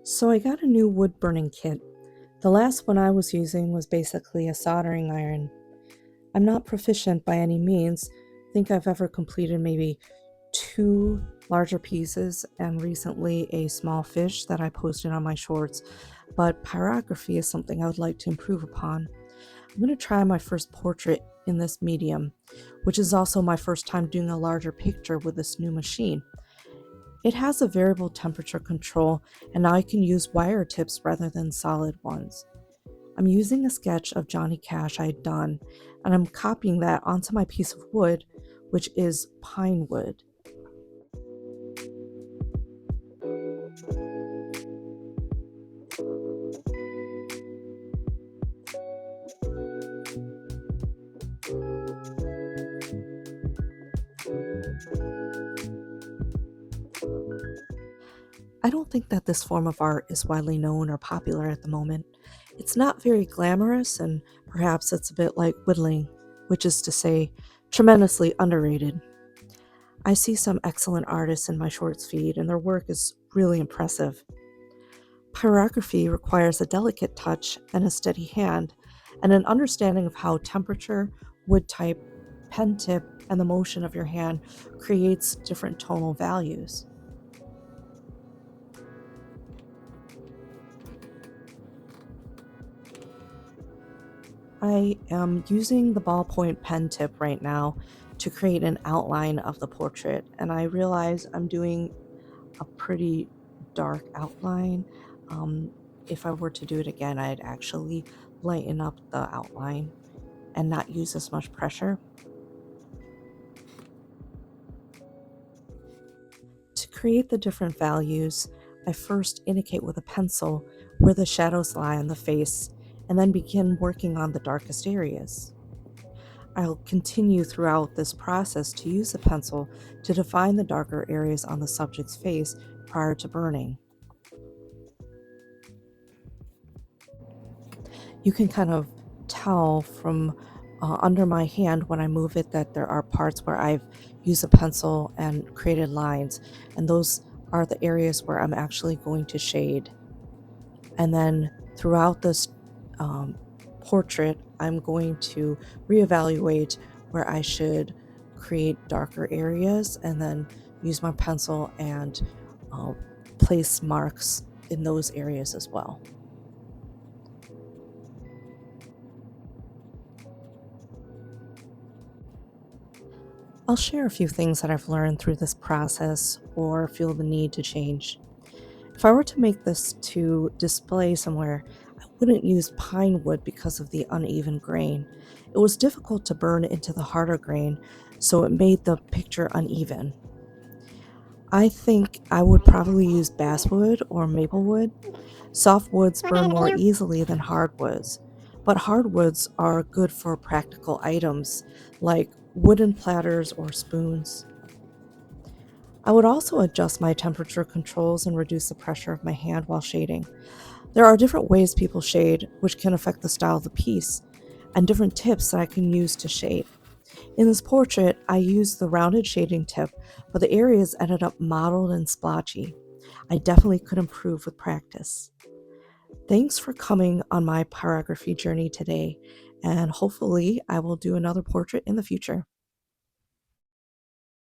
So I got a new wood burning kit. The last one I was using was basically a soldering iron. I'm not proficient by any means. I think I've ever completed maybe two larger pieces and recently a small fish that I posted on my shorts, but pyrography is something I would like to improve upon. I'm going to try my first portrait in this medium, which is also my first time doing a larger picture with this new machine. It has a variable temperature control, and now I can use wire tips rather than solid ones. I'm using a sketch of Johnny Cash I had done, and I'm copying that onto my piece of wood, which is pine wood. I don't think that this form of art is widely known or popular at the moment. It's not very glamorous, and perhaps it's a bit like whittling, which is to say, tremendously underrated. I see some excellent artists in my shorts feed, and their work is really impressive. Pyrography requires a delicate touch and a steady hand, and an understanding of how temperature, wood type, pen tip, and the motion of your hand creates different tonal values. I am using the ballpoint pen tip right now to create an outline of the portrait, and I realize I'm doing a pretty dark outline. Um, if I were to do it again, I'd actually lighten up the outline and not use as much pressure. To create the different values, I first indicate with a pencil where the shadows lie on the face and then begin working on the darkest areas. I'll continue throughout this process to use the pencil to define the darker areas on the subject's face prior to burning. You can kind of tell from under my hand when I move it that there are parts where I've used a pencil and created lines, and those are the areas where I'm actually going to shade. And then throughout this um, portrait, I'm going to reevaluate where I should create darker areas and then use my pencil and uh, place marks in those areas as well. I'll share a few things that I've learned through this process or feel the need to change. If I were to make this to display somewhere, I wouldn't use pine wood because of the uneven grain. It was difficult to burn into the harder grain, so it made the picture uneven. I think I would probably use basswood or maplewood. Soft woods burn more easily than hardwoods, but hardwoods are good for practical items like wooden platters or spoons. I would also adjust my temperature controls and reduce the pressure of my hand while shading. There are different ways people shade, which can affect the style of the piece, and different tips that I can use to shade. In this portrait, I used the rounded shading tip, but the areas ended up mottled and splotchy. I definitely could improve with practice. Thanks for coming on my pyrography journey today, and hopefully I will do another portrait in the future.